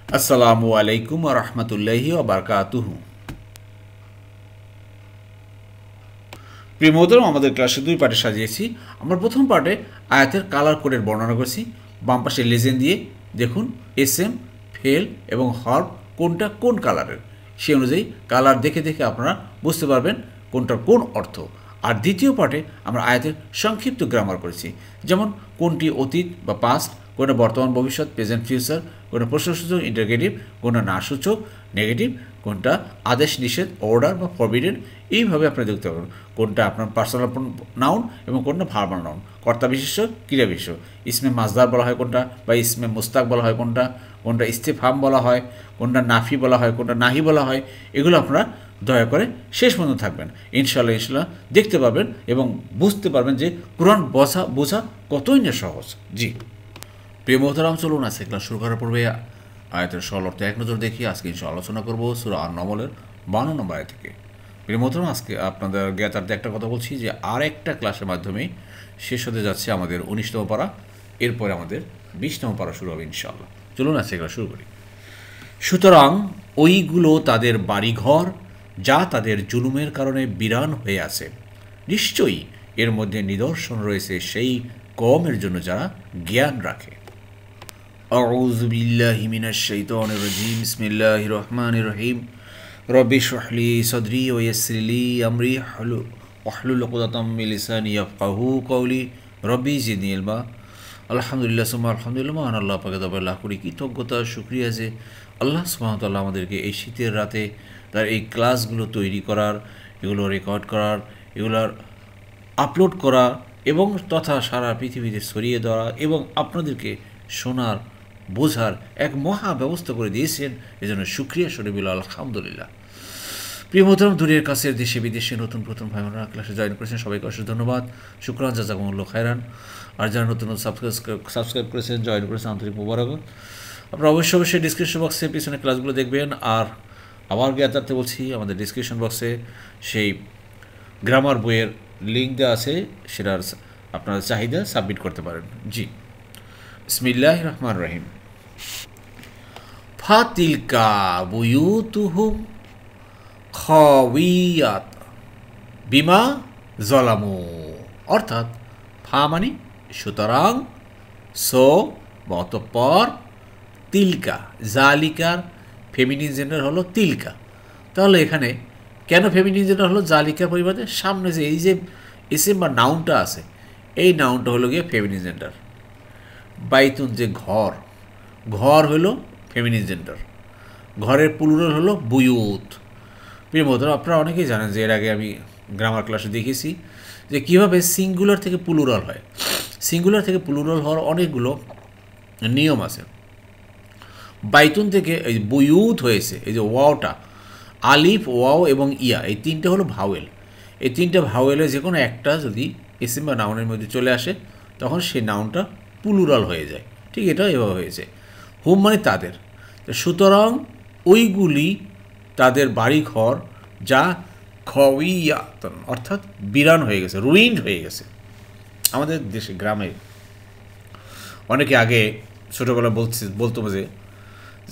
আসসালামু আলাইকুম ওয়া রাহমাতুল্লাহি ওয়া বারাকাতুহু। প্রিয় মোহতরম, আমাদের ক্লাসে দুই পার্টে সাজিয়েছি। আমরা প্রথম পার্টে আয়াতের কালার কোডের বর্ণনা করেছি। বাম পাশে লেজেন্ড দিয়ে দেখুন এসএম, ফেল এবং হর্ব কোনটা কোন কালারের, সেই অনুযায়ী কালার দেখে দেখে আপনারা বুঝতে পারবেন কোনটার কোন অর্থ। আর দ্বিতীয় পার্টে আমরা আয়াতের সংক্ষিপ্ত গ্রামার করেছি, যেমন কোনটি অতীত বা পাস্ট, কোনটা বর্তমান ভবিষ্যৎ প্রেজেন্ট ফিউচার, কোনটা প্রশ্নসূচক ইন্টারগেটিভ, কোনটা নাসূচক নেগেটিভ, কোনটা আদেশ নিষেধ অর্ডার বা ফরবিডেন। এইভাবে আপনি দেখতে পারবেন কোনটা আপনার পার্সোনাল নাউন এবং কোনটা ভার্বাল নাউন, কর্তা বিশেষ্য ক্রিয়া বিশেষ্য, ইসমে মাজদার বলা হয় কোনটা, বা ইসমে মুস্তাক বলা হয় কোনটা, কোনটা ইস্তেফহাম বলা হয়, কোনটা নাফি বলা হয়, কোনটা নাহি বলা হয়। এগুলো আপনারা দয়া করে শেষ পর্যন্ত থাকবেন, ইনশাল্লাহ দেখতে পারবেন এবং বুঝতে পারবেন যে কোরআন বোঝা কতই না সহজ। জি প্রিয় মোহতারাম, চলুন আজকে ক্লাস শুরু করার পূর্বে আয়াতের সরল অর্থে এক নজর দেখি। আজকে ইনশাআল্লাহ আলোচনা করব সূরা আন-নমলের 52 নম্বর আয়াত থেকে। প্রিয় মোহতারাম, আজকে আপনাদের জ্ঞাতার্থে একটা কথা বলছি যে আর একটা ক্লাসের মাধ্যমে শেষ হতে যাচ্ছে আমাদের 19তম পারা, এরপরে আমাদের 20তম পারা শুরু হবে ইনশাআল্লাহ। চলুন আজকে ক্লাস শুরু করি। সুতরাং ওইগুলো তাদের বাড়িঘর যা তাদের জুলুমের কারণে বিরান হয়ে আছে। নিশ্চয়ই এর মধ্যে নিদর্শন রয়েছে সেই কওমের জন্য যারা জ্ঞান রাখে। আউযু বিল্লাহি মিনাশ শাইতানির রাজিম। বিসমিল্লাহির রহমানির রহিম। রব্বি ইশরাহ লি সাদরি ওয়া ইয়াসসির লি আমরি ওয়াহলুল উকদাতাম মিন লিসানি ইয়াফকাহু কওলি। রব্বি জিদনি ইলমা। আলহামদুলিল্লাহ সুম্মা আলহামদুলিল্লাহ। মহান আল্লাহ পাকের দরবারে লাখ কোটি কৃতজ্ঞতা শুকরিয়া যে আল্লাহ সুবহানাহু ওয়া তাআলা আমাদেরকে এই শীতের রাতে তার এই ক্লাসগুলো তৈরি করার, এগুলো রেকর্ড করার, এগুলোর আপলোড করা এবং তথা সারা পৃথিবীতে ছড়িয়ে দেওয়া এবং আপনাদেরকে শোনার বোঝার এক মহা ব্যবস্থা করে দিয়েছেন। এজন্য শুকরিয়া শরীফুল আলহামদুলিল্লাহ। প্রিয় মোহতারাম, দূরের কাছের দেশে বিদেশে নতুন প্রথম ভাই বোনেরা ক্লাসে জয়েন করেছেন, সবাইকে অশেষ ধন্যবাদ, শুকরান, জাযাকুমুল্লাহ খায়রান। আর যারা নতুন সাবস্ক্রাইব করেছেন, জয়েন করেছেন, আন্তরিক মোবারক। আপনারা অবশ্যই ডিসক্রিপশন বক্সে পিছনে ক্লাসগুলো দেখবেন। আর আবার জ্ঞাতার্থে বলছি, আমাদের ডিসক্রিপশন বক্সে সেই গ্রামার বইয়ের লিঙ্ক দেওয়া আছে, সেটার আপনার চাহিদা সাবমিট করতে পারেন। জি বিসমিল্লাহির রহমানির রহিম। ফাতিলকা বুয়ুতুহুম খাওয়িয়াত বিমা জলামু, অর্থাৎ ফা মানে সুতরাং, সো বা অতঃপর, তিলকা জালিকার ফেমিনিন জেন্ডার হলো তিলকা। তাহলে এখানে কেন ফেমিনিন জেন্ডার হলো জালিকার পরিবর্তে? সামনে যে এই যে ইসিম বা নাউনটা আছে, এই নাউনটা হলো গিয়ে ফেমিনিন জেন্ডার। বাইতুন যে ঘর, ঘর হলো ফেমিনিন জেন্ডার, ঘরের প্লুরাল হলো বুয়ুত। প্রিয় বন্ধুরা, আপনারা অনেকেই জানেন যে এর আগে আমি গ্রামার ক্লাসে দেখেছি যে কীভাবে সিঙ্গুলার থেকে প্লুরাল হয়। সিঙ্গুলার থেকে প্লুরাল হওয়ার অনেকগুলো নিয়ম আছে। বাইতুন থেকে এই বুয়ুত হয়েছে, এই যে ওয়াওটা, আলিফ, ওয়াও এবং ইয়া, এই তিনটে হলো ভাওয়েল। এই তিনটে ভাওয়েলের যে কোনো একটা যদি ইসিম বা নাউনের মধ্যে চলে আসে, তখন সেই নাউনটা প্লুরাল হয়ে যায়। ঠিক এটা এভাবে হয়েছে। হুম মানে তাদের, সুতরাং ওইগুলি তাদের বাড়িঘর যা খাওয়িয়াতান অর্থাৎ বিরান হয়ে গেছে, রুইন্ড হয়ে গেছে। আমাদের দেশে গ্রামে অনেকে আগে ছোটোবেলা বলতো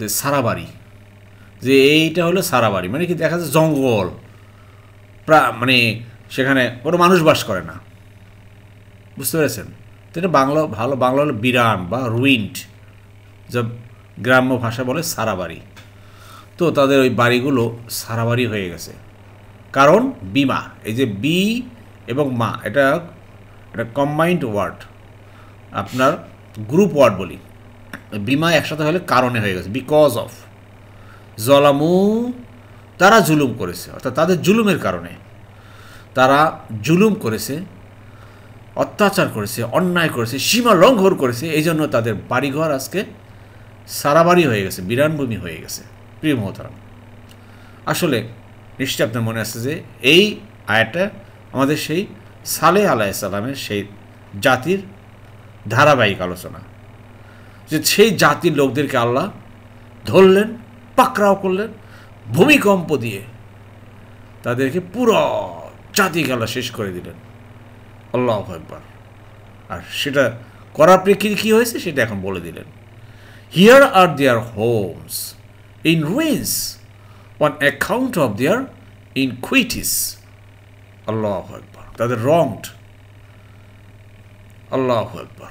যে সারা বাড়ি, যে এইটা হলো সারা বাড়ি, মানে কি দেখা যাচ্ছে জঙ্গল, মানে সেখানে কোনো মানুষ বাস করে না। বুঝতে পেরেছেন? তো এটা ভালো বাংলা হলো বিরান বা রুইন্ড, যা গ্রাম্য ভাষা বলে সারা বাড়ি। তো তাদের ওই বাড়িগুলো সারা বাড়ি হয়ে গেছে। কারণ বিমা, এই যে বি এবং মা, এটা কম্বাইন্ড ওয়ার্ড, আপনার গ্রুপ ওয়ার্ড বলি। বিমা একসাথে হলে কারণে হয়ে গেছে, বিকজ অফ। জলামু, তারা জুলুম করেছে, অর্থাৎ তাদের জুলুমের কারণে তারা জুলুম করেছে, অত্যাচার করেছে, অন্যায় করেছে, সীমা লঙ্ঘন করেছে। এই জন্য তাদের বাড়িঘর আজকে সারা বাড়ি হয়ে গেছে, বিরানভূমি হয়ে গেছে। প্রিয় মোহতারাম, আসলে নিশ্চয় আপনার মনে আছে যে এই আয়াতটা আমাদের সেই সালেহ আলাইহিস সালামের সেই জাতির ধারাবাহিক আলোচনা, যে সেই জাতির লোকদেরকে আল্লাহ ধরলেন, পাকড়াও করলেন, ভূমিকম্প দিয়ে তাদেরকে পুরো জাতিকে আল্লাহ শেষ করে দিলেন। আল্লাহু আকবার। আর সেটা করার প্রেক্ষিতে কী হয়েছে সেটা এখন বলে দিলেন। Here are their homes in ruins on account of their iniquities. Allahu Akbar. তাদের wronged. Allahu Akbar.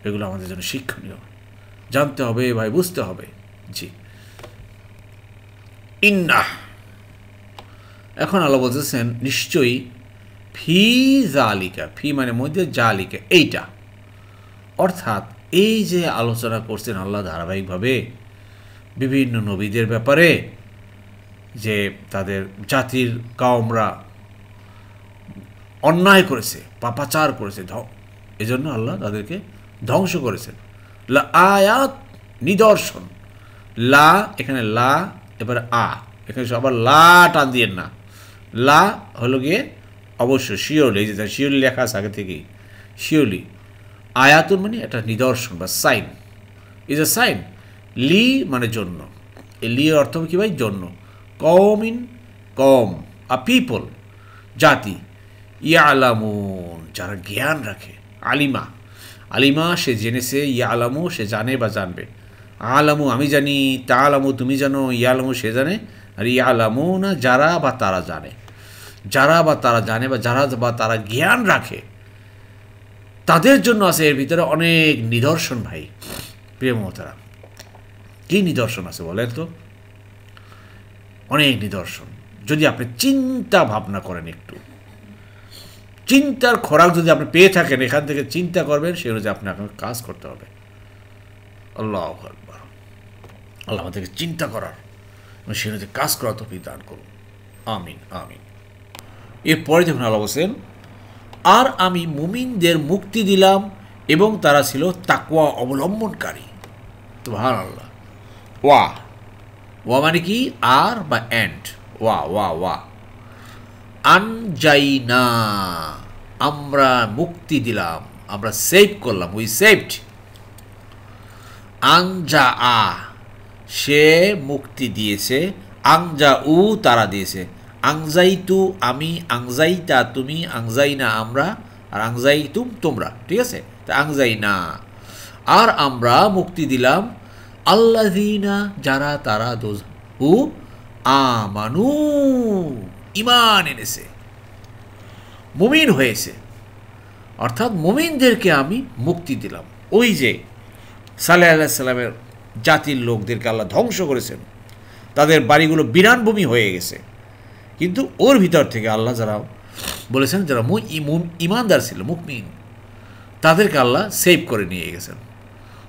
এগুলো আমাদের জন্য শিক্ষণীয়, জানতে হবে ভাই, বুঝতে হবে। জি, ইন্না, এখন আল্লাহ বলতেছেন নিশ্চয়ই, ফি জালিকা, ফি মানে মধ্যে, জালিকা এইটা, অর্থাৎ এই যে আলোচনা করছেন আল্লাহ ধারাবাহিকভাবে বিভিন্ন নবীদের ব্যাপারে, যে তাদের জাতির কাওমরা অন্যায় করেছে, পাপাচার করেছে, এজন্য আল্লাহ তাদেরকে ধ্বংস করেছেন। লা আয়াত, নিদর্শন, লা এখানে লা, এবার আ, এখানে আবার লা টান দিয়ে না, লা হলো গিয়ে অবশ্য শিওরলি, এই যে শিওরলি লেখা আছে আগে থেকেই, শিওরলি। আয়াতুন মানে একটা নিদর্শন বা সাইন, ইজ এ সাইন। লি মানে জন্য, এই লি অর্থ কি ভাই? জন্য। কওমিন, কম, আ পিপল, জাতি, ইয়ালামুন, যারা জ্ঞান রাখে, আলিমা, আলিমা সে জেনেছে, ইয়ালামু সে জানে বা জানবে, আলামু আমি জানি, তালামু তুমি জানো, ইয়ালামু সে জানে, আর ইয়ালামু না যারা বা তারা জানে, যারা বা তারা জানে বা যারা বা তারা জ্ঞান রাখে, তাদের জন্য আছে এর ভিতরে অনেক নিদর্শন। ভাই প্রিয় মহতারা, কী নিদর্শন আছে বলেন তো? অনেক নিদর্শন। যদি আপনি চিন্তা ভাবনা করেন, একটু চিন্তার খোরাক যদি আপনি পেয়ে থাকেন, এখান থেকে চিন্তা করবেন, সে অনুযায়ী আপনাকে কাজ করতে হবে। আল্লাহু আকবার। আল্লাহ আমাদেরকে চিন্তা করার এবং সে অনুযায়ী কাজ করার তৌফিক দান করুন। আমিন আমিন। এরপরে যখন আল্লাহ বলছেন, আর আমি মুমিনদের মুক্তি দিলাম এবং তারা ছিল তাকওয়া অবলম্বনকারী। সুবহানাল্লাহ। ওয়া, ওয়া মানে কি? আর বা অ্যান্ড, ওয়া ওয়া ওয়া। আনজাইনা, আমরা মুক্তি দিলাম, আমরা সেভ করলাম, উই সেভড। আনজা আ, সে মুক্তি দিয়েছে, আংজা উ তারা দিয়েছে, আংজাইতু আমি, আংজাইতা তুমি, আংজাইনা আমরা, আর আংজাইতুম তোমরা। ঠিক আছে, তা আংজাইনা, আর আমরা মুক্তি দিলাম আল্লাযীনা, যারা তারা দোজ হু আমানু, ঈমান এনেছে, মুমিন হয়েছে, অর্থাৎ মুমিনদেরকে আমি মুক্তি দিলাম। ওই যে সালেহ আলাইহিস সালামের জাতির লোকদেরকে আল্লাহ ধ্বংস করেছেন, তাদের বাড়িগুলো বিরানভূমি হয়ে গেছে, কিন্তু ওর ভিতর থেকে আল্লাহ যারা বলেছেন, যারা ইমানদার ছিল, মুমিন, তাদেরকে আল্লাহ সেভ করে নিয়ে গেছেন।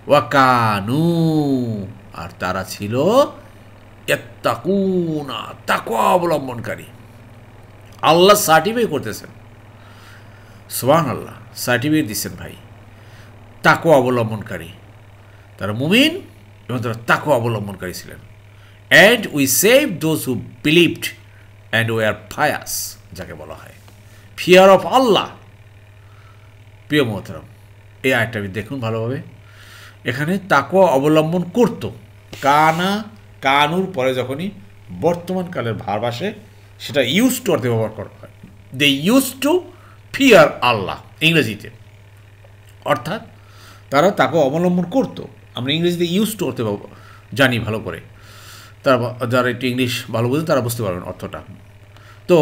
ওয়াকানু, আর তারা ছিল ইয়াত্তাকুনা, তাকওয়া অবলম্বনকারী। আল্লাহ সার্টিফাই করতেছেন, সুবহানাল্লাহ, সার্টিফিকেট দিচ্ছেন ভাই, তাকওয়া অবলম্বনকারী, তারা মুমিন এবং তারা তাকওয়া অবলম্বনকারী ছিলেন। And we saved those who believed and we are pious, যাকে বলা হয় ফিয়ার অফ আল্লাহ। প্রিয় মোহতারাম, এই আয়াতটা দেখুন ভালোভাবে। এখানে তাকওয়া অবলম্বন করত, কানা, কানুর পরে যখনই বর্তমান কালের ভার্ব আসে, সেটা ইউজ টু অর্থে ব্যবহার করা হয়। দে ইউজ টু ফিয়ার আল্লাহ ইংরেজিতে, অর্থাৎ তারা তাকওয়া অবলম্বন করত। আমরা ইংরেজিতে ইউজ টু অর্থে জানি ভালো করে, তারা যারা একটু ইংলিশ ভালো বুঝে তারা বুঝতে পারবেন অর্থটা। তো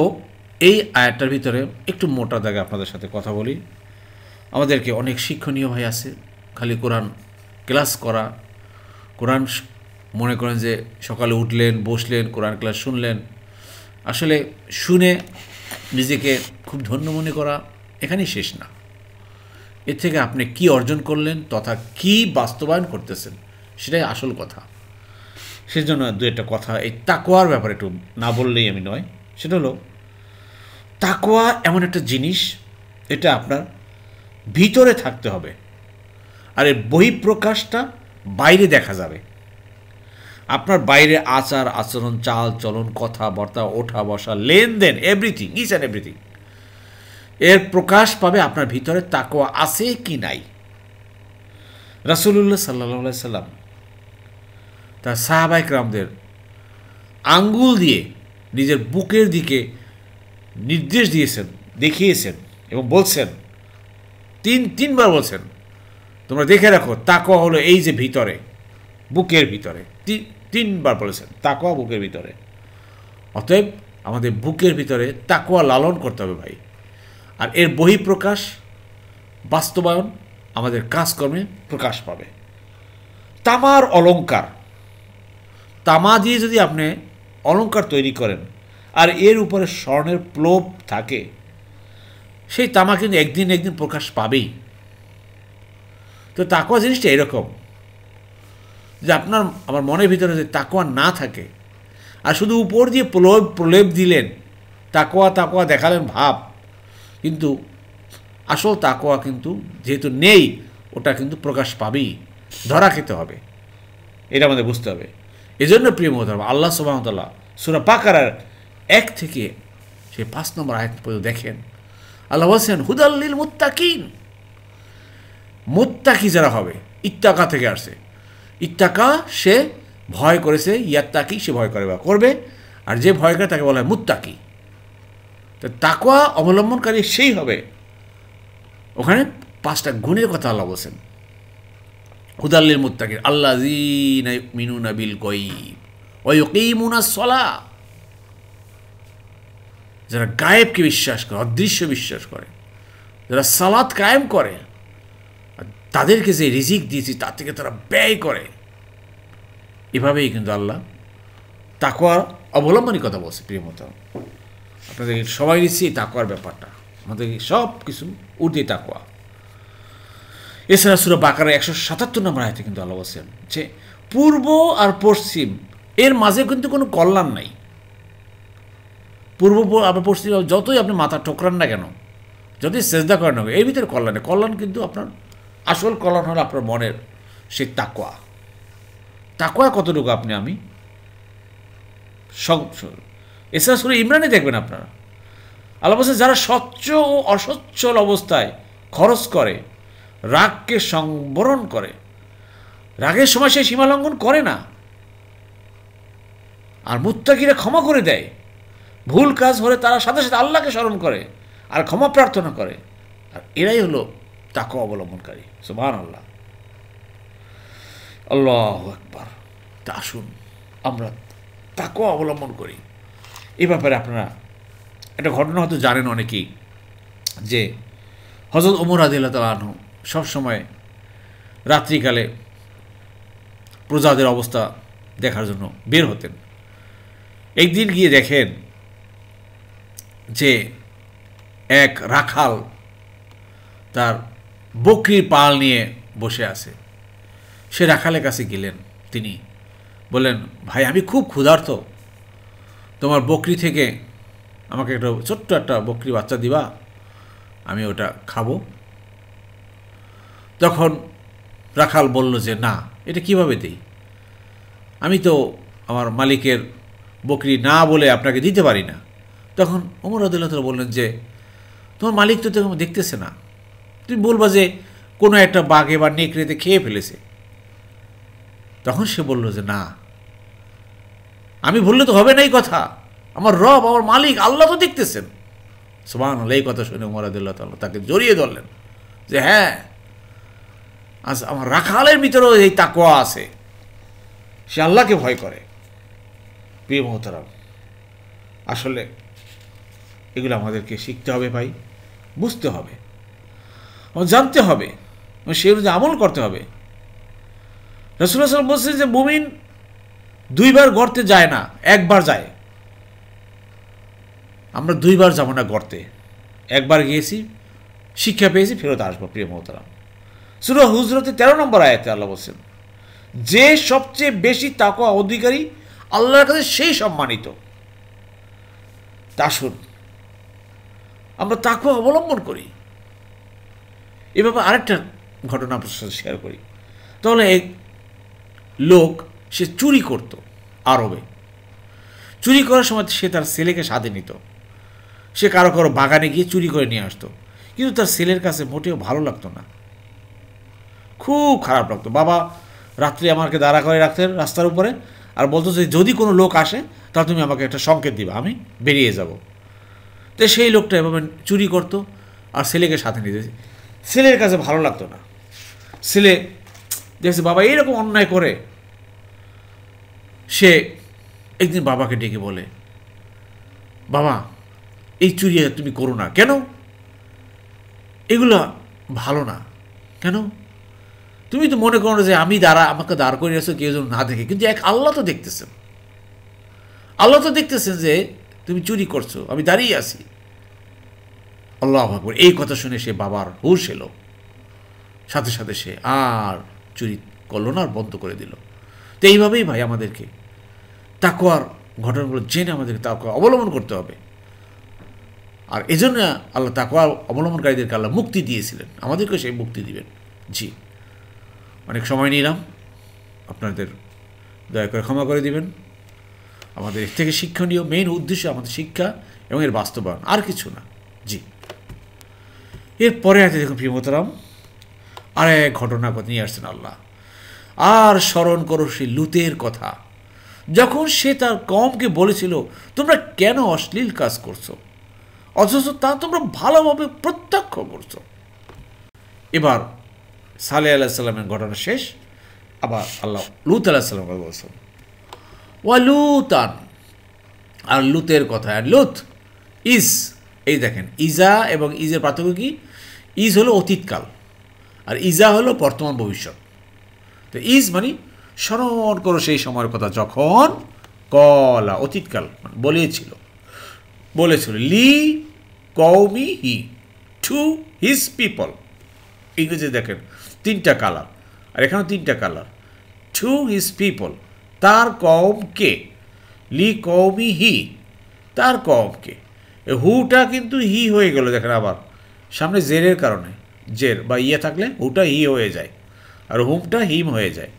এই আয়াতটার ভিতরে একটু মোটা দাগে আপনাদের সাথে কথা বলি। আমাদেরকে অনেক শিক্ষণীয় ভাই আছে, খালি কোরআন ক্লাস করা, কোরআন মনে করেন যে সকালে উঠলেন, বসলেন, কোরআন ক্লাস শুনলেন, আসলে শুনে নিজেকে খুব ধন্য মনে করা এখানেই শেষ না। এর থেকে আপনি কি অর্জন করলেন তথা কি বাস্তবায়ন করতেছেন, সেটাই আসল কথা। সেজন্য দু একটা কথা এই তাকওয়ার ব্যাপারে একটু না বললেই আমি নয়। সেটা হলো, তাকওয়া এমন একটা জিনিস, এটা আপনার ভিতরে থাকতে হবে, আর এর বহিঃপ্রকাশটা বাইরে দেখা যাবে। আপনার বাইরে আচার আচরণ, চাল চলন, কথাবার্তা, ওঠা বসা, লেনদেন, এভরিথিং, ইচ অ্যান্ড এভরিথিং, এর প্রকাশ পাবে আপনার ভিতরে তাকওয়া আছে কি নাই। রাসূলুল্লাহ সাল্লাল্লাহু আলাইহি সাল্লাম তার সাহাবায়ে কেরামদের আঙ্গুল দিয়ে নিজের বুকের দিকে নির্দেশ দিয়েছেন, দেখিয়েছেন এবং বলছেন, তিনবার বলছেন, তোমরা দেখে রাখো তাকওয়া হলো এই যে ভিতরে, বুকের ভিতরে, তিনবার বলেছেন তাকওয়া বুকের ভিতরে। অতএব আমাদের বুকের ভিতরে তাকওয়া লালন করতে হবে ভাই। আর এর বহিঃপ্রকাশ, বাস্তবায়ন আমাদের কাজকর্মে প্রকাশ পাবে। তামার অলঙ্কার, তামা দিয়ে যদি আপনি অলঙ্কার তৈরি করেন আর এর উপরে স্বর্ণের প্লোভ থাকে, সেই তামা কিন্তু একদিন একদিন প্রকাশ পাবেই। তো তাকওয়া জিনিসটা এরকম যে আমার মনের ভিতরে যদি তাকওয়া না থাকে আর শুধু উপর দিয়ে প্রলেপ দিলেন, তাকওয়া তাকওয়া দেখালেন ভাব, কিন্তু আসল তাকওয়া কিন্তু যেহেতু নেই, ওটা কিন্তু প্রকাশ পাবেই, ধরা খেতে হবে। এটা আমাদের বুঝতে হবে। এজন্য প্রিয় মোহতারাম, আল্লাহ সুবহানাহু ওয়া তাআলা সূরা বাকারার 1 থেকে সেই 5 নম্বর আয়াত পর্যন্ত দেখেন, আল্লাহ বলছেন হুদাল লিল মুত্তাকিন, মুত্তাকি যারা হবে, ইত্তাকা থেকে আসছে। ইত্তাকা সে ভয় করেছে, ইয়াত্তাকি সে ভয় করে বা করবে, আর যে ভয় করে তাকে বলা হয় মুত্তাকি। তো তাকওয়া অবলম্বনকারী সেই হবে। ওখানে 5টা গুণের কথা আল্লাহ বলছেন। হুদাল লিল মুত্তাকিন আল্লাযীনা ইউমিনুনা বিল গায়ব ওয়া ইউকিমুনাস সালাহ, যারা গায়েবকে বিশ্বাস করে, অদৃশ্য বিশ্বাস করে, যারা সালাত কায়েম করে, তাদেরকে যে রিজিক দিয়েছি তার থেকে তারা ব্যয় করে। এভাবেই কিন্তু আল্লাহ তাকওয়ার অবলম্বনের কথা বলছে। প্রিয় মতো আপনাদের সবাই নিচ্ছি এই তাকওয়ার ব্যাপারটা, আমাদের সব কিছু ঊর্ধ্বে তাকওয়া। এছাড়া সূরা বাকারা 177 নম্বর আয়াতে কিন্তু আল্লাহ বলছেন যে পূর্ব আর পশ্চিম এর মাঝে কিন্তু কোনো কল্যাণ নাই। পূর্ব আর পশ্চিম যতই আপনি মাথা ঠোকরান না কেন, যতই সেজদা করেন না কেন, এর ভিতরে কল্যাণ নেই। কল্যাণ কিন্তু আপনার আসল কল্যাণ হলো আপনার মনের সেই তাকওয়া। তাকওয়া কতটুকু আমি এছাড়া সূরা ইমরানে দেখবেন আপনারা, আল্লাহ বলছেন যারা স্বচ্ছ ও অসচ্ছল অবস্থায় খরচ করে, রাগকে সংবরণ করে, রাগের সময় সে সীমা লঙ্ঘন করে না, আর মুত্তাকিরা ক্ষমা করে দেয়, ভুল কাজ হলে তারা সাথে সাথে আল্লাহকে স্মরণ করে আর ক্ষমা প্রার্থনা করে, আর এরাই হলো তাকওয়া অবলম্বনকারী। সুবহানাল্লাহ, আল্লাহু আকবার। তা আসুন আমরা তাকওয়া অবলম্বন করি। এই ব্যাপারে আপনারা একটা ঘটনা হয়তো জানেন অনেকেই, যে হযরত ওমর রাদিয়াল্লাহু তাআলা আনহু সবসময় রাত্রিকালে প্রজাদের অবস্থা দেখার জন্য বের হতেন। একদিন গিয়ে দেখেন যে এক রাখাল তার বকরির পাল নিয়ে বসে আছে। সে রাখালের কাছে গেলেন, তিনি বললেন, ভাই আমি খুব ক্ষুধার্ত, তোমার বকরি থেকে আমাকে একটা ছোট্ট একটা বকরি বাচ্চা দিবা, আমি ওটা খাবো। তখন রাখাল বলল যে না, এটা কিভাবে দিই, আমি তো আমার মালিকের বকরি না বলে আপনাকে দিতে পারি না। তখন ওমর রাদিয়াল্লাহু তাআলা বললেন যে তোমার মালিক তো তোমাকে দেখতেছে না, তুমি বলবা যে কোনো একটা বাঘে বা নেকড়েতে খেয়ে ফেলেছে। তখন সে বলল যে না, আমি বললে তো হবে না এই কথা, আমার রব, আমার মালিক আল্লাহ তো দেখতেছেন। সুবহানাল্লাহ। এই কথা শুনে ওমর রাদিয়াল্লাহু তাআলা তাকে জড়িয়ে ধরলেন যে হ্যাঁ, আজ আমার রাখালের ভিতরেও এই তাকওয়া আছে, সে আল্লাহকে ভয় করে। প্রিয় মোহতারাম, আসলে এগুলো আমাদেরকে শিখতে হবে ভাই, বুঝতে হবে, জানতে হবে, সেই অনুযায়ী আমল করতে হবে। রাসূলুল্লাহ সাল্লাল্লাহু আলাইহি ওয়াসাল্লাম বলছেন যে মুমিন 2 বার গর্তে যায় না, 1 বার যায়। আমরা 2 বার যাব না গর্তে, 1 বার গিয়েছি, শিক্ষা পেয়েছি, ফেরত আসবো। প্রিয় মোহতারাম, সূরা হুজরাতে 13 নম্বর আয়াতে আল্লাহ বলছেন যে সবচেয়ে বেশি তাকওয়া অধিকারী আল্লাহর কাছে সেই সম্মানিত। তা আসুন আমরা তাকওয়া অবলম্বন করি। এভাবে আরেকটা ঘটনা আপনার সাথে শেয়ার করি। তাহলে এক লোক, সে চুরি করত আরবে। চুরি করার সময় সে তার ছেলেকে সাথে নিত। সে কারো কারো বাগানে গিয়ে চুরি করে নিয়ে আসতো, কিন্তু তার ছেলের কাছে মোটেও ভালো লাগতো না, খুব খারাপ লাগতো। বাবা রাত্রে আমাকে দাঁড়া করে রাখতেন রাস্তার উপরে, আর বলতো যে যদি কোনো লোক আসে তাহলে তুমি আমাকে একটা সংকেত দিবা, আমি বেরিয়ে যাব। তো সেই লোকটা এভাবে চুরি করতো আর ছেলেকে সাথে নিতে। ছেলের কাছে ভালো লাগতো না। ছেলে দেখছে বাবা এইরকম অন্যায় করে, সে একদিন বাবাকে ডেকে বলে, বাবা এই চুরি তুমি করো না। কেন? এগুলো ভালো না। কেন? তুমি তো মনে করো যে আমি আমাকে দাঁড় করিয়ে আসো কেউ যেন না দেখে, কিন্তু এক আল্লাহ তো দেখতেছেন, আল্লাহ তো দেখতেছেন যে তুমি চুরি করছো, আমি দাঁড়িয়ে আছি। আল্লাহু আকবার। এই কথা শুনে সে বাবার হুঁশ এলো, সাথে সাথে সে আর চুরি করলো না, আর বন্ধ করে দিল। তো এইভাবেই ভাই আমাদেরকে তাকওয়ার ঘটনাগুলো জেনে আমাদেরকে তাকওয়া অবলম্বন করতে হবে। আর এজন্য আল্লাহ তাকওয়া অবলম্বনকারীদেরকে আল্লাহ মুক্তি দিয়েছিলেন, আমাদেরকে সেই মুক্তি দিবেন। জি, অনেক সময় নিলাম, আপনাদের দয়া করে ক্ষমা করে দিবেন। আমাদের এর থেকে শিক্ষণীয় মেইন উদ্দেশ্য আমাদের শিক্ষা এবং এর বাস্তবায়ন, আর কিছু না। জি, এরপরে আছে দেখুন প্রিয় মোহতারাম, আর এক ঘটনা নিয়ে আসছেন আল্লাহ। আর স্মরণ করো সেই লুতের কথা, যখন সে তার কওমকে বলেছিল তোমরা কেন অশ্লীল কাজ করছো, অথচ তা তোমরা ভালোভাবে প্রত্যক্ষ করছো। এবার সালেহ আলাইহিস সালামের ঘটনা শেষ, আবার আল্লাহ লুত আলাইহিস সালামের কথা বলছেন। ওয়া লুতান, আর লুতের কথা। আর লুত ইজ, এই দেখেন ইজা এবং ইজের পার্থক্য কি? ইজ হলো অতীতকাল আর ইজা হলো বর্তমান ভবিষ্যৎ। তো ইজ মানে স্মরণ করো সেই সময়ের কথা যখন কলা, অতীতকাল বলেছিল লি কওমি হি, টু হিজ পিপল। ইংরেজি দেখেন তিনটা কালার, আর এখানেও তিনটা কালার। টু হিজ পিপল, তার কওমকে। লি কওমি হি, তার কওমকে। হুটা কিন্তু হি হয়ে গেল, দেখেন আবার সামনে জেরের কারণে, জের বা ইয়ে থাকলে হুটা হি হয়ে যায় আর হুমটা হিম হয়ে যায়।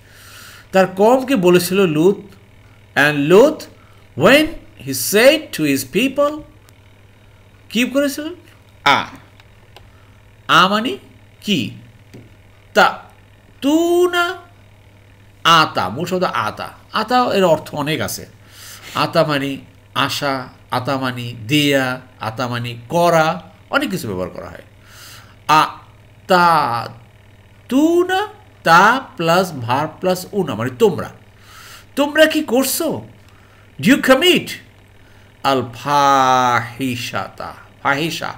তার কওমকে বলেছিল লুত, অ্যান্ড লুত when he said to his people, কি করেছিলেন? মানে কি? তা তু না আতা, মূল শব্দ আতা। আতা এর অর্থ অনেক আছে। আতা মানে আশা, আতা মানে দেয়া, আতা মানে করা, অনেক কিছু ব্যবহার করা হয়। তা তু না, তা প্লাস ভার্ব প্লাস উনা মানে তোমরা। তোমরা কি করছো? ডু ইউ কমিট আল ফাহিশাতা, ফাহিশা,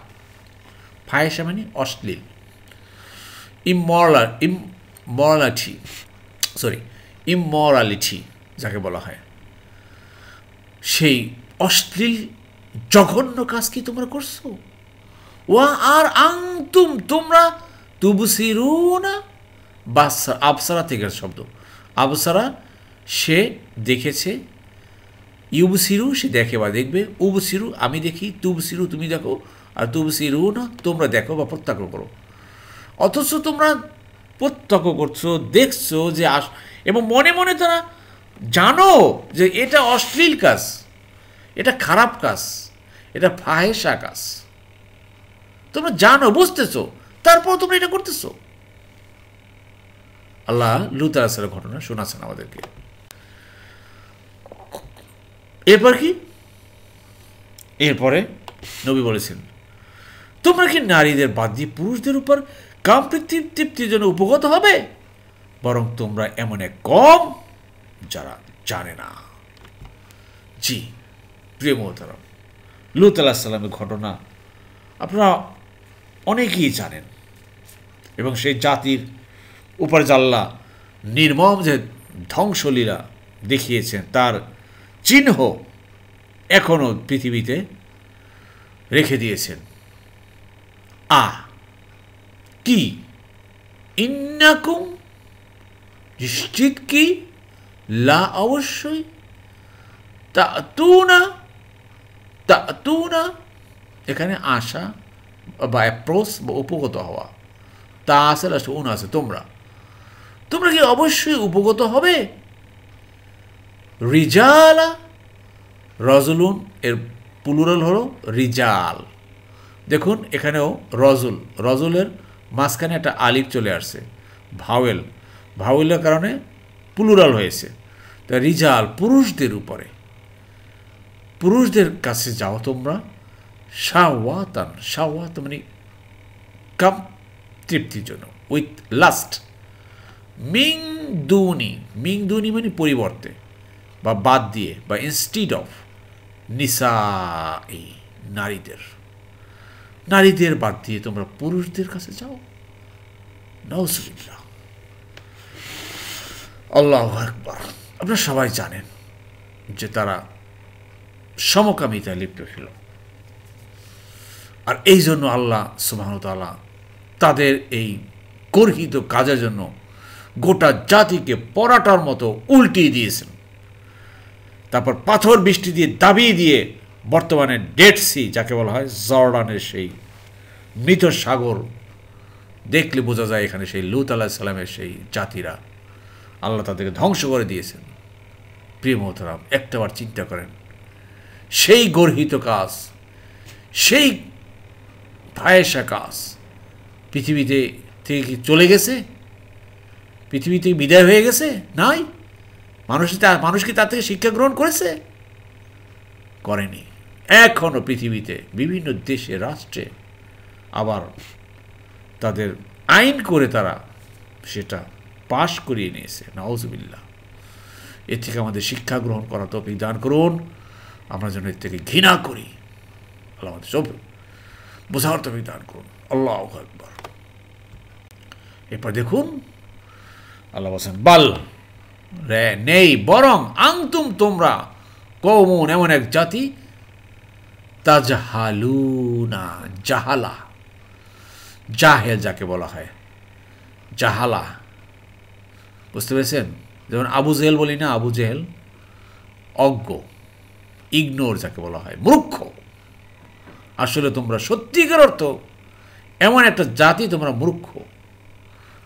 ফাহিশা মানে অশ্লীল, ইমরালিটি যাকে বলা হয়, সেই অশ্লীল জঘন্য কাজ কি তোমরা করছো? ওয়া আর আনতুম, তোমরা তুবসিরুনা, আবসারা থেকে শব্দ। আবসারা সে দেখেছে, ইউবসিরু সে দেখে বা দেখবে, উবসিরু আমি দেখি, তুবসিরু তুমি দেখো, আর তুবসিরু না তোমরা দেখো বা প্রত্যক্ষ করো। অথচ তোমরা প্রত্যক্ষ করছো, দেখছো যে এবং মনে মনে তারা জানো যে এটা অশ্লীল কাজ, এটা খারাপ কাজ, এটা ফাহেসা কাজ। তোমরা জানো, বুঝতেছো, তারপর তোমরা এটা করতেছো। আল্লাহ লুত আলাইহিস সালামের ঘটনা শোনাচ্ছেন আমাদেরকে। এরপর কি? এরপরে নবী বলেছেন, তোমরা কি নারীদের বাদ দিয়ে পুরুষদের উপর কাম তৃপ্তির জন্য উপগত হবে? বরং তোমরা এমন এক কম যারা জানে না। জি প্রিয় মোহতারাম, লুত আলাইহিস সালামের ঘটনা আপনারা অনেকেই জানেন, এবং সেই জাতির উপর আল্লাহ নির্মম যে ধ্বংসলীলা দেখিয়েছেন তার চিহ্ন এখনও পৃথিবীতে রেখে দিয়েছেন। কি? ইন্নাকুম, নিশ্চিত কি, লা অবশ্যই, তাতুনা এখানে আশা বা অ্যাপ্রোচ বা উপগত হওয়া, তা আছে লাস্টে উন আছে, তোমরা কি অবশ্যই উপগত হবে? রিজালা, রজুলুন এর প্লুরাল হলো রিজাল। দেখুন এখানেও রজুলের মাঝখানে একটা আলিফ চলে আসছে, ভাওয়েলের কারণে প্লুরাল হয়েছে। তা রিজাল পুরুষদের উপরে, পুরুষদের কাছে যাও তোমরা, শাওয়াত মানে কাম তৃপ্তির জন্য, উইথ লাস্ট। মিং দুনি মানে পরিবর্তে, বা বাদ দিয়ে বা ইনস্টিড অফ নিসা, এই নারীদের বাদ দিয়ে তোমরা পুরুষদের কাছে যাও। নাউজুবিল্লাহ, আল্লাহু আকবার। আপনারা সবাই জানেন যে তারা সমকামিতায় লিপ্ত ছিল, আর এই জন্য আল্লাহ সুবহানাহু ওয়া তাআলা তাদের এই গর্হিত কাজের জন্য গোটা জাতিকে পরাটার মতো উল্টিয়ে দিয়েছেন। তারপর পাথর বৃষ্টি দিয়ে দাবিয়ে দিয়ে বর্তমানে ডেড সি, যাকে বলা হয় জর্ডানের সেই মৃত সাগর, দেখলে বোঝা যায় এখানে সেই লূত আলাইহিস সালামের সেই জাতিরা, আল্লাহ তাদেরকে ধ্বংস করে দিয়েছেন। প্রিয় মোহতারাম, একটাবার চিন্তা করেন, সেই গর্হিত কাজ, সেই ফায়েশা কাজ পৃথিবীতে থেকে কি চলে গেছে? পৃথিবী থেকে বিদায় হয়ে গেছে? নাই। মানুষ কি তার থেকে শিক্ষা গ্রহণ করেছে? করেনি। এখনও পৃথিবীতে বিভিন্ন দেশে, রাষ্ট্রে আবার তাদের আইন করে তারা সেটা পাশ করিয়ে নিয়েছে। নাউজুবিল্লাহ। এর থেকে আমাদের শিক্ষা গ্রহণ করা তৌফিক দান করুন। আমরা যেন এর থেকে ঘৃণা করি। আল্লাহ আমাদের সব বোঝার তৌফিক দান করুন। আল্লাহু আকবার। এরপর দেখুন আল্লাহ বলেন, বাল রে নেই, বরং আনতুম তোমরা কওমুন, এমন এক জাতি, তাজহালুনা, জাহালা, জাহেল যাকে বলা হয়, জাহালা, বুঝতে পেরেছেন? যেমন আবু জেহেল বলি না, আবু জেহেল অজ্ঞ, ইগনোর যাকে বলা হয়, মূর্খ। আসলে তোমরা সত্যিকার অর্থ এমন একটা জাতি, তোমরা মূর্খ।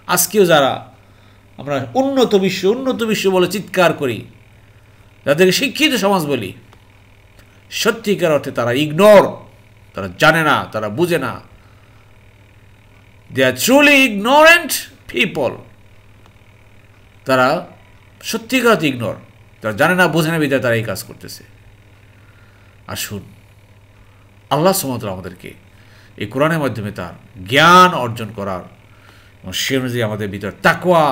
আজকেও যারা আমরা উন্নত বিশ্ব বলে চিৎকার করি, যাদেরকে শিক্ষিত সমাজ বলি, সত্যিকার অর্থে তারা ইগনোর, তারা জানে না, তারা বুঝে না। দে আর ট্রুলি ইগনোরেন্ট পিপল। তারা সত্যিকার অর্থে ইগনোর, তারা জানে না, বোঝে না, বিধায় তারা এই কাজ করতেছে। আসুন, আল্লাহ সুবহানাহু ওয়া তাআলা আমাদেরকে এই কোরআনের মাধ্যমে তার জ্ঞান অর্জন করার এবং সে অনুযায়ী আমাদের ভিতর তাকওয়া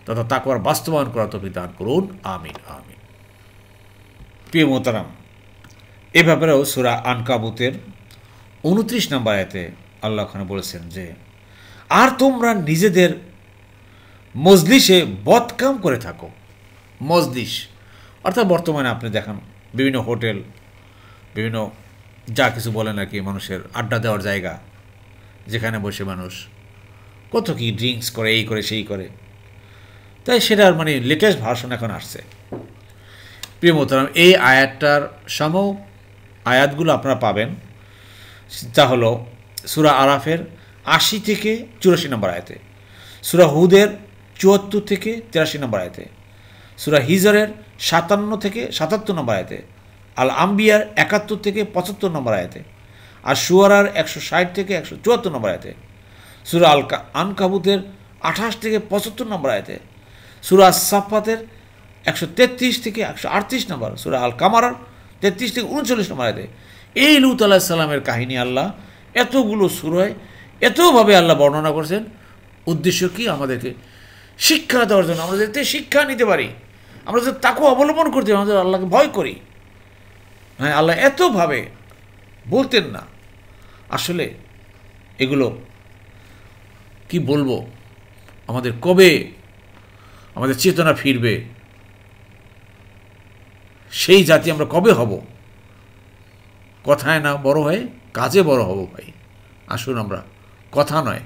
তথা তাকওয়ার বাস্তবায়ন করার তৌফিক দান করুন। আমিন আমিন। প্রিয় মোহতারাম, এ ব্যাপারেও সূরা আনকাবুতের 29 নম্বর আয়াতে আল্লাহ ওখানে বলেছেন যে, আর তোমরা নিজেদের মজলিসে বদকাম করে থাকো। মজলিস অর্থাৎ বর্তমানে আপনি দেখেন বিভিন্ন হোটেল, বিভিন্ন যা কিছু বলেন আর কি, মানুষের আড্ডা দেওয়ার জায়গা, যেখানে বসে মানুষ কত কি ড্রিঙ্কস করে, এই করে সেই করে। তাই সেটার মানে লেটেস্ট ভার্সন এখন আসছে। প্রিয় মোহতারাম, এই আয়াতটার সম আয়াতগুলো আপনারা পাবেন, তা হলো সূরা আরাফের 80 থেকে 84 নম্বর আয়াতে, সূরা হুদের 74 থেকে 83 নম্বর আয়াতে, সূরা হিজরের 57 থেকে 77 নম্বর আয়াতে, আল আম্বিয়ার 71 থেকে 75 নম্বর আয়াতে, আর শুয়ারার 160 থেকে 174 নম্বর আয়াতে, সূরা আনকাবুতের 28 থেকে 75 নম্বর আয়াতে, সূরা সাফফাতের 133 থেকে 138 নম্বর, সূরা আল কামারার 33 থেকে 39 নম্বর আয়াতে এই লূত আলাইহিস সালামের কাহিনী আল্লাহ এতগুলো সূরায় এতভাবে আল্লাহ বর্ণনা করেছেন। উদ্দেশ্য কি? আমাদেরকে শিক্ষা দেওয়ার জন্য, আমরা যাতে শিক্ষা নিতে পারি, আমরা যাতে তাকে অবলম্বন করতে পারি, আমাদের আল্লাহকে ভয় করি। হ্যাঁ, আল্লাহ এতভাবে বলতেন না। আসলে এগুলো কি বলবো, আমাদের কবে আমাদের চেতনা ফিরবে, সেই জাতি আমরা কবে হব? কথায় না বড় হয়ে কাজে বড় হব ভাই। আসুন আমরা কথা নয়,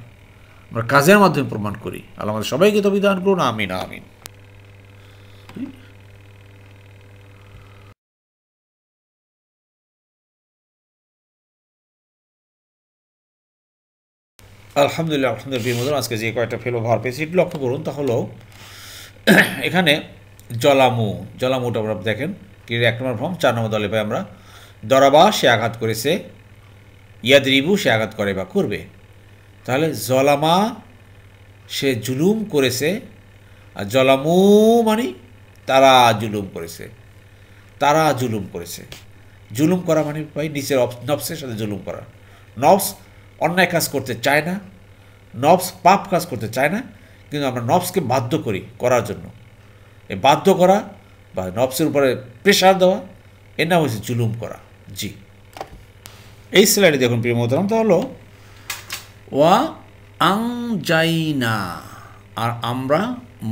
আমরা কাজের মাধ্যমে প্রমাণ করি। আল্লাহ আমাদের সবাইকে তৌফিক দান করুন। আমিন আমিন। আলহামদুলিল্লাহ। আলহামদুলিল্লাহ। আজকে যে কয়েকটা ফেলো ভার পেয়েছি লক্ষ্য করুন, তা হলো এখানে জলামুটা আমরা দেখেন কি 1 নম্বর ফর্ম 4 নম্বর দলে পাই আমরা, দরাবা সে আঘাত করেছে, ইয়াদরিবু সে আঘাত করে বা করবে। তাহলে জলামা সে জুলুম করেছে, আর জলামু মানে তারা জুলুম করেছে, তারা জুলুম করেছে। জুলুম করা মানে ভাই নিচের নফসের সাথে জুলুম করা। নফস অন্যায় কাজ করতে চায় না, নফস পাপ কাজ করতে চায় না, কিন্তু আমরা নফসকে বাধ্য করি করার জন্য। এই বাধ্য করা বা নফসের উপরে প্রেশার দেওয়া, এর নাম হচ্ছে জুলুম করা। জি, এই স্লাইডে দেখুন প্রিয় মোহতারাম, তা হলো ওয়া আনজাইনা, আর আমরা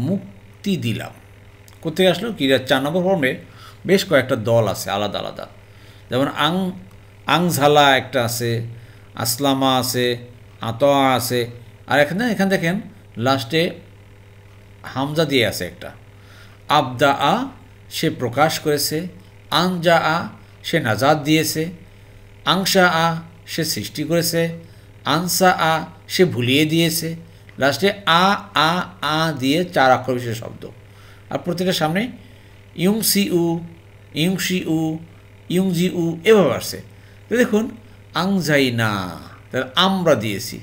মুক্তি দিলাম। কোথায় আসলো? ক্রিয়ার 4 নম্বর ফর্মে বেশ কয়েকটা দল আছে আলাদা আলাদা, যেমন আংঝালা একটা আছে, আসলামা আছে, আতোয়া আছে, আর এখানে দেখেন লাস্টে হামজা দিয়ে আছে একটা। আবদা আ, সে প্রকাশ করেছে। আনজা আ, সে নাজাত দিয়েছে। আংশা আ, সে সৃষ্টি করেছে। আনসা আ, সে ভুলিয়ে দিয়েছে। লাস্টে আ আ আ দিয়ে 4 অক্ষর বিশিষ্ট শব্দ, আর প্রত্যেকটার সামনে ইউংসি উ, ইউংশি উ, ইউংজি উ এভাবে আসছে। তো দেখুন আংজাইনা, তাহলে আমরা দিয়েছি।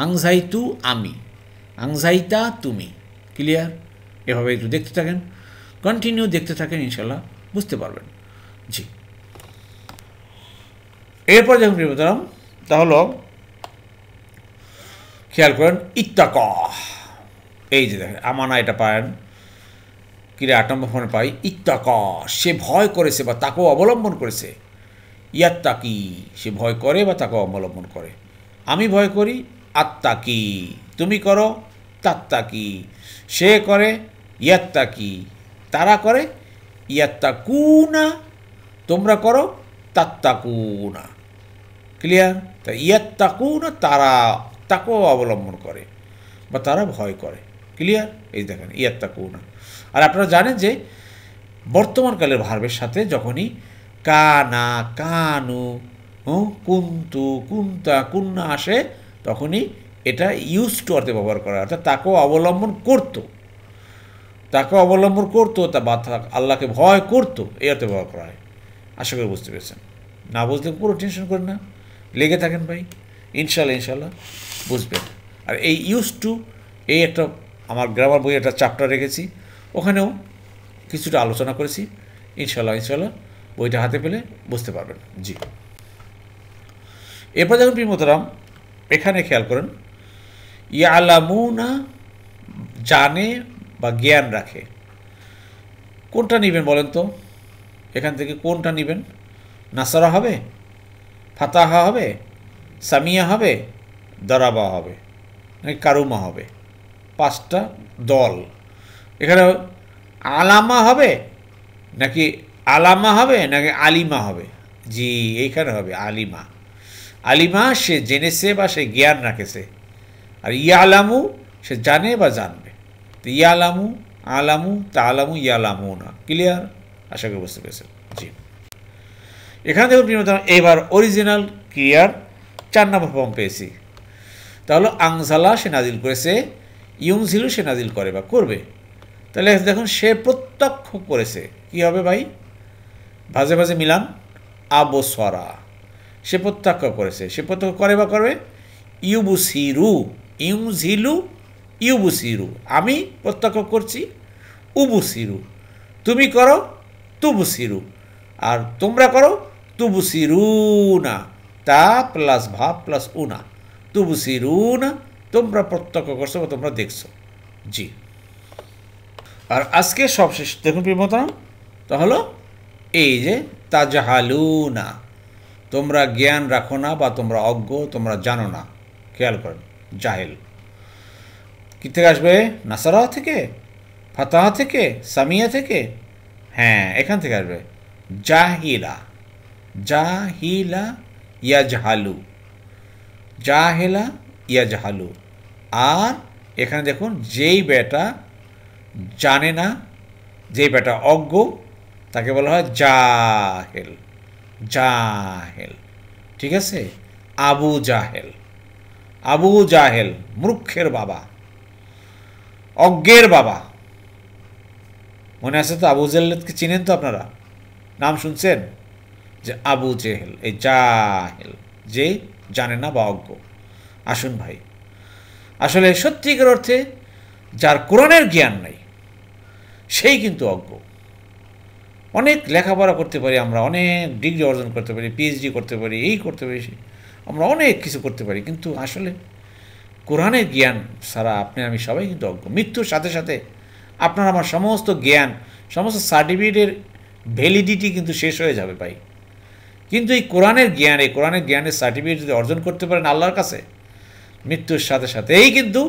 আংজাইতু আমি, আংজাইতা তুমি। ক্লিয়ার? এভাবে একটু দেখতে থাকেন, কন্টিনিউ দেখতে থাকেন, ইনশাল্লাহ বুঝতে পারবেন। জি, এরপর যখন প্রিয় মোহতারাম, তাহলে খেয়াল করেন ইত্তাক, এই যে দেখেন আমানা, এটা পায়েন কিরে 8 নম্বর ফোনে পাই। ইত্তাক, সে ভয় করেছে বা তাকেও অবলম্বন করেছে। ইয়াত্তাকি, সে ভয় করে বা তাকেও অবলম্বন করে। আমি ভয় করি, আত্মাকি। তুমি করো, তাত্তাকি। সে করে, ইয়াত্তাকি। তারা করে, ইয়াত্তাকুনা। তোমরা করো, তাত্তাকুনা। ক্লিয়ার? তা ইয়াত্তাকুনা, তারা তাকেও অবলম্বন করে বা তারা ভয় করে। ক্লিয়ার? এই দেখেন ইয়াত্তাকুনা। আর আপনারা জানেন যে বর্তমানকালের ভার্বের সাথে যখনই কানা, কানু, কুন্তু, কুন্তা, কুন্না আসে, তখনই এটা ইউজ টু অর্থে ব্যবহার করা, অর্থাৎ তাকেও অবলম্বন করতো, তাকে অবলম্বন করতো, তা বা আল্লাহকে ভয় করতো, এই অর্থে ব্যবহার করা হয়। আশা করি বুঝতে পেরেছেন। না বুঝলে পুরো টেনশন করেন না, লেগে থাকেন ভাই, ইনশাল্লাহ বুঝবেন। আর এই ইউজ টু, এই একটা আমার গ্রামার বই একটা চ্যাপ্টার রেখেছি, ওখানেও কিছুটা আলোচনা করেছি। ইনশাল্লাহ বইটা হাতে পেলে বুঝতে পারবেন। জি, এরপর যখন প্রিয় মোহতারাম এখানে খেয়াল করেন, ইয়ালামুনা, জানে বা জ্ঞান রাখে। কোনটা নেবেন বলেন তো? এখান থেকে কোনটা নেবেন? নাসারা হবে, ফাতাহা হবে, সামিয়া হবে, দারাবা হবে, নাকি কারুমা হবে? 5টা দল। এখানে আলামা হবে নাকি আলামা হবে নাকি আলিমা হবে? জি, এইখানে হবে আলিমা। আলিমা, সে জেনেছে বা সে জ্ঞান রাখেছে। আর ইয়ালামু, সে জানে বা জানবে। তো ইয়ালামু, আলামু, তালামু, ইয়ালামু না। ক্লিয়ার? আশা করি বুঝতে পেরেছেন। জি, এখানে দেখুন এবার অরিজিনাল ক্রিয়ার 4 নম্বর ফর্ম পেয়েছি। তাহলে আংজালা, সে নাজিল করেছে। ইউংজিলু, সে নাজিল করে বা করবে। তাহলে দেখুন সে প্রত্যক্ষ করেছে, কি হবে ভাই? ভাজে ভাজে মিলান, আবসরা, সে প্রত্যক্ষ করেছে। সে প্রত্যক্ষ করে বা করবে। ইউবুসিরু, ইউংজিলু, ইউবুসিরু, আমি প্রত্যক্ষ করছি। উবুসিরু, তুমি করো। তুবুসিরু, আর তোমরা করো। তুবুসিরুনা, তা প্লাস ভাব প্লাস উনা, তুবুসিরুনা, তোমরা প্রত্যক্ষ করছো বা তোমরা দেখছো। জি, আর আজকে সবশেষ দেখুন প্রিয় মোহতারাম, তাহলে এই যে তাজাহালুনা, তোমরা জ্ঞান রাখো না বা তোমরা অজ্ঞ, তোমরা জানো না। খেয়াল করেন, জাহেল কি থেকে আসবে? নাসারা থেকে, ফাতাহা থেকে, সামিয়া থেকে? হ্যাঁ, এখান থেকে আসবে জাহিলা। জাহিলা ইয়াজহালু, জাহেলা ইয়াজহালু। আর এখানে দেখুন যেই বেটা জানে না, যেই বেটা অজ্ঞ, তাকে বলা হয় জাহেল। জাহেল, ঠিক আছে? আবু জাহেল, আবু জাহেল মূর্খের বাবা, অজ্ঞের বাবা। মনে আছে তো? আবু জেহেলকে চিনেন তো আপনারা? নাম শুনছেন যে আবু জেহেল, এই জাহেল, যে জানে না বা অজ্ঞ। আসুন ভাই, আসলে সত্যিকার অর্থে যার কোরআনের জ্ঞান নাই, সেই কিন্তু অজ্ঞ। অনেক লেখাপড়া করতে পারি আমরা, অনেক ডিগ্রি অর্জন করতে পারি, পিএইচডি করতে পারি, এই করতে পারি, আমরা অনেক কিছু করতে পারি, কিন্তু আসলে কোরআনের জ্ঞান ছাড়া আপনি আমি সবাই কিন্তু অজ্ঞ। মৃত্যুর সাথে সাথে আপনার আমার সমস্ত জ্ঞান, সমস্ত সার্টিফিকেটের ভ্যালিডিটি কিন্তু শেষ হয়ে যাবে ভাই। কিন্তু এই কোরআনের জ্ঞানের সার্টিফিকেট যদি অর্জন করতে পারেন আল্লাহর কাছে, মৃত্যুর সাথে সাথেই কিন্তু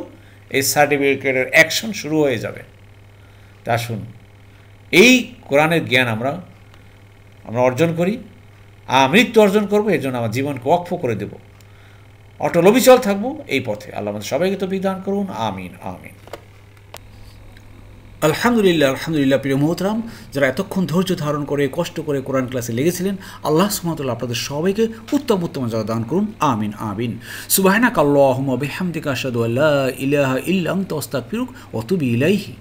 এই সার্টিফিকেটের অ্যাকশন শুরু হয়ে যাবে। তা শুন, এই কোরআনের জ্ঞান আমরা অর্জন করি, মৃত্যু অর্জন করবো, এর জন্য আমার জীবনকে ওয়াকফ করে দেব, অটল অবিচল থাকবো এই পথে। আল্লাহ আমাদের সবাইকে তো বিধান করুন, আমিন আমিন। আলহামদুলিল্লাহ প্রিয় মোহতরাম, যারা এতক্ষণ ধৈর্য ধারণ করে কষ্ট করে কোরআন ক্লাসে লেগেছিলেন, আল্লাহ সুবহানাহু ওয়া তাআলা আপনাদের সবাইকে উত্তম মর্যাদা দান করুন, আমিন আমিন। সুবহানাকাল্লাহুম্মা ওয়া বিহামদিকা আশহাদু আল্লা ইলাহা ইল্লা আনতা আস্তাগফিরুকা ওয়া আতুবু ইলাইহি।